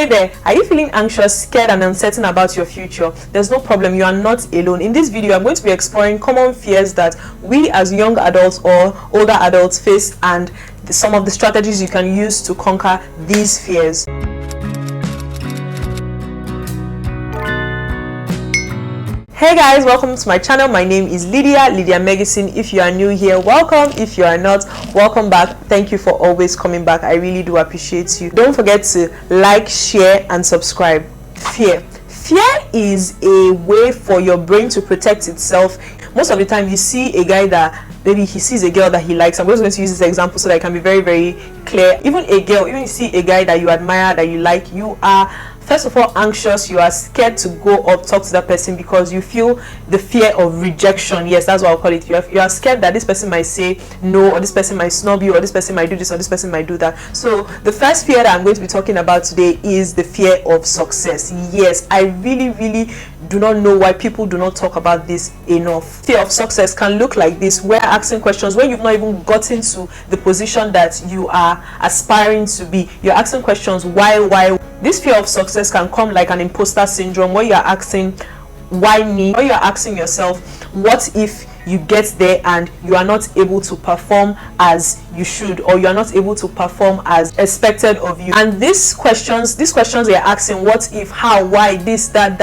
Hey there, are you feeling anxious, scared and uncertain about your future? There's no problem, you are not alone. In this video, I'm going to be exploring common fears that we as young adults or older adults face and some of the strategies you can use to conquer these fears. Hey guys, welcome to my channel. My name is LYDIA Magazine. If you are new here, welcome. If you are not, welcome back. Thank you for always coming back. I really do appreciate you. Don't forget to like, share and subscribe. Fear is a way for your brain to protect itself. Most of the time you see a guy that maybe he sees a girl that he likes. I'm just going to use this example so that it can be very, very clear. Even you see a guy that you admire, that you like, you are first of all anxious, you are scared to go up, talk to that person because you feel the fear of rejection. Yes, that's what I'll call it. You are scared that this person might say no, or this person might snub you, or this person might do this, or this person might do that. So the first fear that I'm going to be talking about today is the fear of success. Yes, I really do not know why people do not talk about this enough. Fear of success can look like this, where asking questions when you've not even gotten to the position that you are aspiring to be. You're asking questions, why? This fear of success can come like an imposter syndrome, where you're asking, why me? Or you're asking yourself, what if you get there and you are not able to perform as you should, or you are not able to perform as expected of you? And these questions you're asking, what if, how, why, this, that,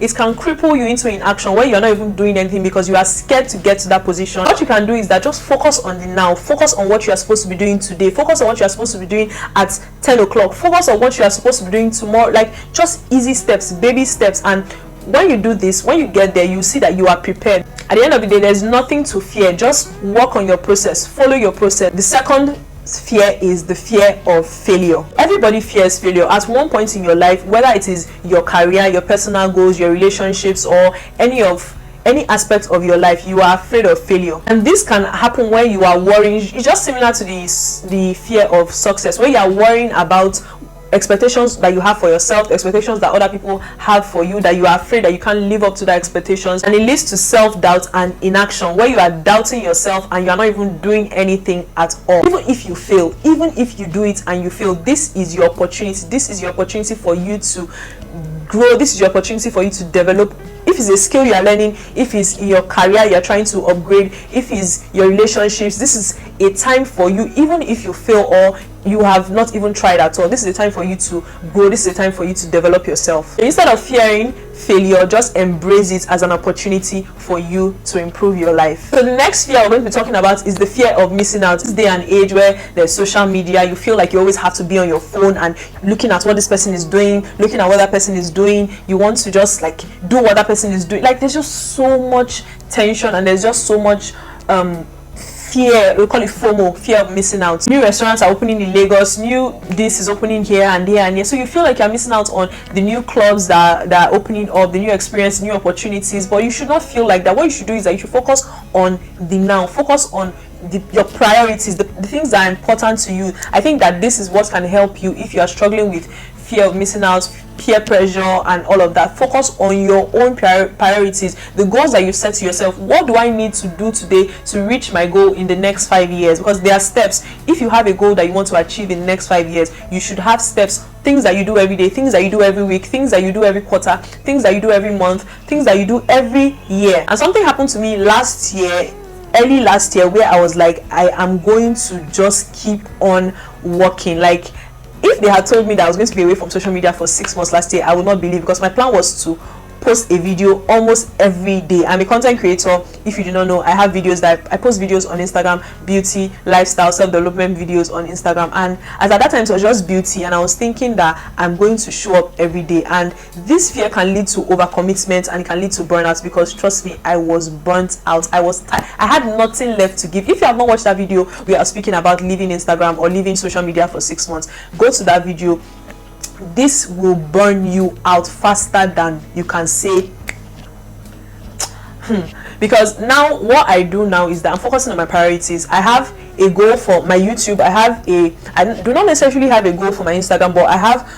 it can cripple you into inaction where you're not even doing anything because you are scared to get to that position. What you can do is that just focus on the now, focus on what you are supposed to be doing today, focus on what you are supposed to be doing at 10 o'clock, focus on what you are supposed to be doing tomorrow, like just easy steps, baby steps. And when you do this, when you get there, you see that you are prepared. At the end of the day, there's nothing to fear. Just work on your process, follow your process. The second fear is the fear of failure. Everybody fears failure at one point in your life, whether it is your career, your personal goals, your relationships, or any aspect of your life. You are afraid of failure, and this can happen when you are worrying. It's just similar to the fear of success, where you are worrying about expectations that you have for yourself, expectations that other people have for you, that you are afraid that you can't live up to the expectations, and it leads to self-doubt and inaction, where you are doubting yourself and you are not even doing anything at all. Even if you fail, even if you do it and you fail, this is your opportunity. This is your opportunity for you to grow. This is your opportunity for you to develop. If it's a skill you are learning, if it's in your career you're trying to upgrade, if it's your relationships, this is a time for you. Even if you fail or you have not even tried at all, this is a time for you to grow. This is a time for you to develop yourself. Instead of fearing failure, just embrace it as an opportunity for you to improve your life. So the next fear we're going to be talking about is the fear of missing out. This day and age where there's social media, you feel like you always have to be on your phone and looking at what this person is doing, looking at what that person is doing. You want to just like do what that person is doing. Like there's just so much tension and there's just so much fear. We call it FOMO, fear of missing out. New restaurants are opening in Lagos, this is opening here and there and here, so you feel like you're missing out on the new clubs that are opening up, the new experience, new opportunities. But you should not feel like that. What you should do is that you should focus on the now, focus on your priorities, the things that are important to you. I think that this is what can help you if you are struggling with fear of missing out, peer pressure and all of that. Focus on your own priorities, the goals that you set to yourself. What do I need to do today to reach my goal in the next 5 years? Because there are steps. If you have a goal that you want to achieve in the next 5 years, you should have steps, things that you do every day, things that you do every week, things that you do every quarter, things that you do every month, things that you do every year. And something happened to me early last year where I was like, I am going to just keep on working. Like, if they had told me that I was going to be away from social media for 6 months last year, I would not believe, because my plan was to post a video almost every day. I'm a content creator. If you do not know, I have videos that I post videos on Instagram, beauty, lifestyle, self-development videos on Instagram. And as at that time it was just beauty, and I was thinking that I'm going to show up every day, and this fear can lead to overcommitment and it can lead to burnout, because trust me, I was burnt out. I was tired. I had nothing left to give. If you have not watched that video, we are speaking about leaving Instagram or leaving social media for 6 months. Go to that video. This will burn you out faster than you can say. Because now what I do now is that I'm focusing on my priorities. I have a goal for my YouTube. I do not necessarily have a goal for my Instagram, but I have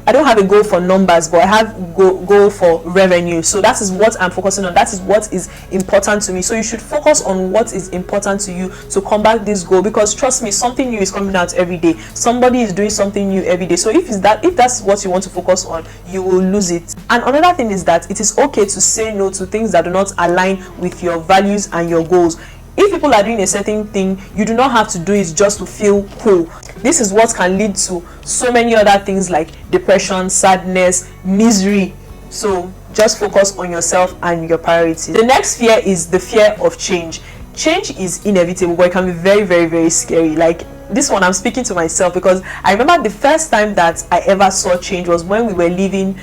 I don't have a goal for numbers, but I have goal for revenue. So that is what I'm focusing on. That is what is important to me. So you should focus on what is important to you to combat this goal, because trust me, something new is coming out every day. Somebody is doing something new every day. So if that's what you want to focus on, you will lose it. And another thing is that it is okay to say no to things that do not align with your values and your goals. If people are doing a certain thing, you do not have to do it just to feel cool. This is what can lead to so many other things like depression, sadness, misery. So just focus on yourself and your priorities. The next fear is the fear of change. Change is inevitable, but it can be very, very, very scary. Like this one, I'm speaking to myself, because I remember the first time that I ever saw change was when we were leaving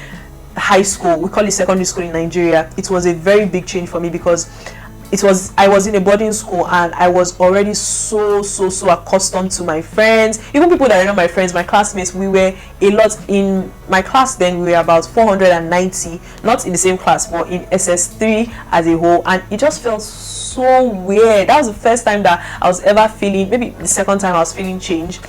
high school. We call it secondary school in Nigeria. It was a very big change for me, because I was in a boarding school, and I was already so accustomed to my friends, even people that are not my friends, my classmates. We were a lot in my class then. We were about 490, not in the same class, but in SS3 as a whole, and it just felt so weird. That was the first time that I was ever feeling, maybe the second time I was feeling change.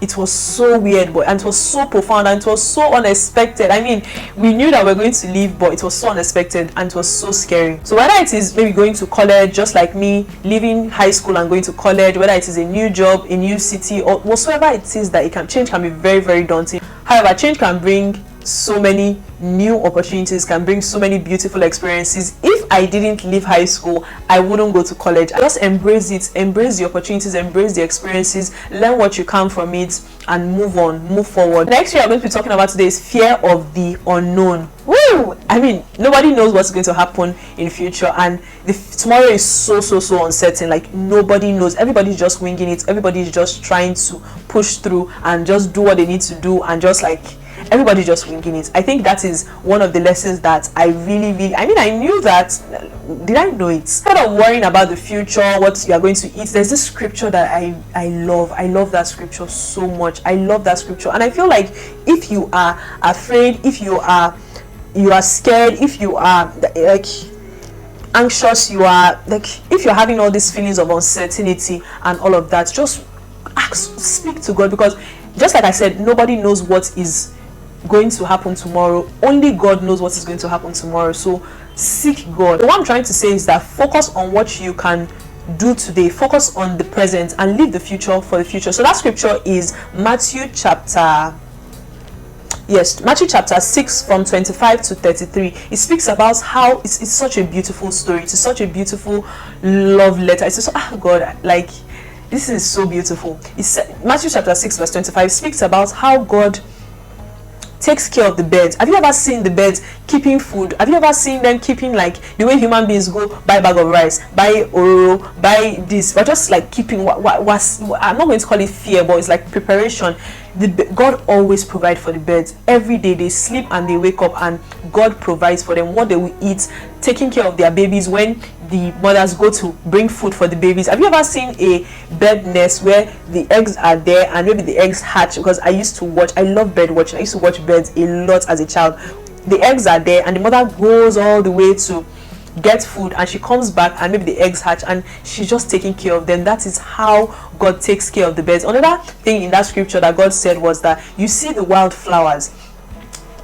It was so weird, and it was so profound, and it was so unexpected. I mean, we knew that we were going to leave, but it was so unexpected, and it was so scary. So whether it is maybe going to college, just like me leaving high school and going to college, whether it is a new job, a new city, or whatsoever it is that change can be very, very daunting. However, change can bring so many new opportunities, can bring so many beautiful experiences. If I didn't leave high school, I wouldn't go to college. Just embrace it, embrace the opportunities, embrace the experiences, learn what you can from it, and move on, move forward. Next year I'm going to be talking about today is fear of the unknown. Woo! I mean, nobody knows what's going to happen in the future, and tomorrow is so uncertain. Like nobody knows. Everybody's just winging it. Everybody's just trying to push through and just do what they need to do, and just like everybody just winging it. I think that is one of the lessons that I really, I mean, I knew that. Did I know it? Instead of worrying about the future, what you are going to eat, there's this scripture that I love that scripture so much. I love that scripture, and I feel like if you are afraid, if you are scared, if you are like anxious, you are like, if you're having all these feelings of uncertainty and all of that, just speak to God, because just like I said, nobody knows what is going to happen tomorrow. Only God knows what is going to happen tomorrow. So seek God. What I'm trying to say is that focus on what you can do today, focus on the present, and leave the future for the future. So that scripture is Matthew chapter 6 from 25 to 33. It speaks about how it's such a beautiful story. It's such a beautiful love letter. It's just, God, like, this is so beautiful. It's Matthew chapter 6 verse 25 speaks about how God takes care of the birds. Have you ever seen the birds keeping food? Have you ever seen them keeping, like the way human beings go buy a bag of rice, buy ororo, buy this, but just like keeping what I'm not going to call it fear, but it's like preparation. God always provides for the birds. Every day they sleep and they wake up, and God provides for them what they will eat, taking care of their babies when the mothers go to bring food for the babies. Have you ever seen a bird nest where the eggs are there and maybe the eggs hatch? Because I love bird watching. I used to watch birds a lot as a child. The eggs are there and the mother goes all the way to get food, and she comes back and maybe the eggs hatch, and she's just taking care of them. That is how God takes care of the birds. Another thing in that scripture that God said was that you see the wildflowers.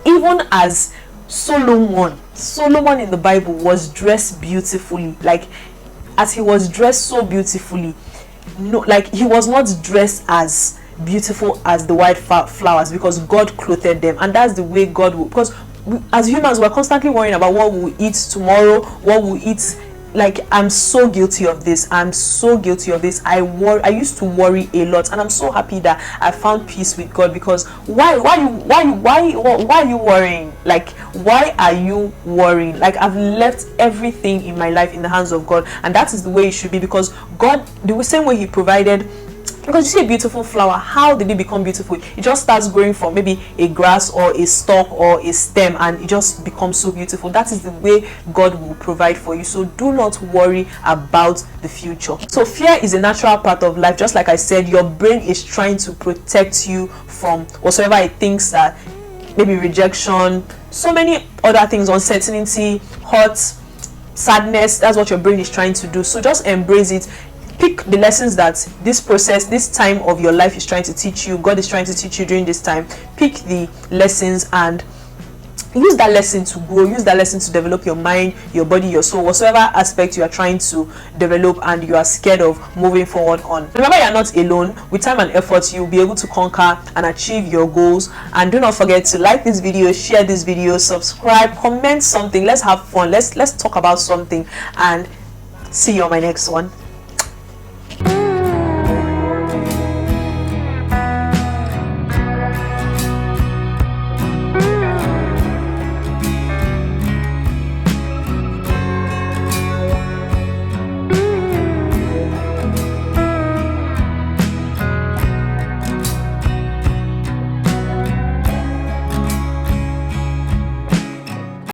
Even as Solomon in the Bible was dressed beautifully, like as he was dressed so beautifully, no, like he was not dressed as beautiful as the white flowers, because God clothed them. And that's the way God will, because as humans, we're constantly worrying about what we'll eat tomorrow, what we'll eat. Like, I'm so guilty of this. I used to worry a lot, and I'm so happy that I found peace with God. Because why are you worrying? Like, why are you worrying? Like, I've left everything in my life in the hands of God, and that is the way it should be. Because God, the same way He provided. Because you see a beautiful flower, how did it become beautiful? It just starts growing from maybe a grass or a stalk or a stem, and it just becomes so beautiful. That is the way God will provide for you. So do not worry about the future. So fear is a natural part of life. Just like I said, your brain is trying to protect you from whatsoever it thinks that maybe rejection, so many other things, uncertainty, hurt, sadness. That's what your brain is trying to do. So just embrace it. pick the lessons that this process, this time of your life is trying to teach you, God is trying to teach you during this time. Pick the lessons and use that lesson to grow, use that lesson to develop your mind, your body, your soul, whatsoever aspect you are trying to develop and you are scared of moving forward on. Remember, you are not alone. With time and effort, you'll be able to conquer and achieve your goals. And do not forget to like this video, share this video, subscribe, comment something. Let's have fun. Let's talk about something, and see you on my next one.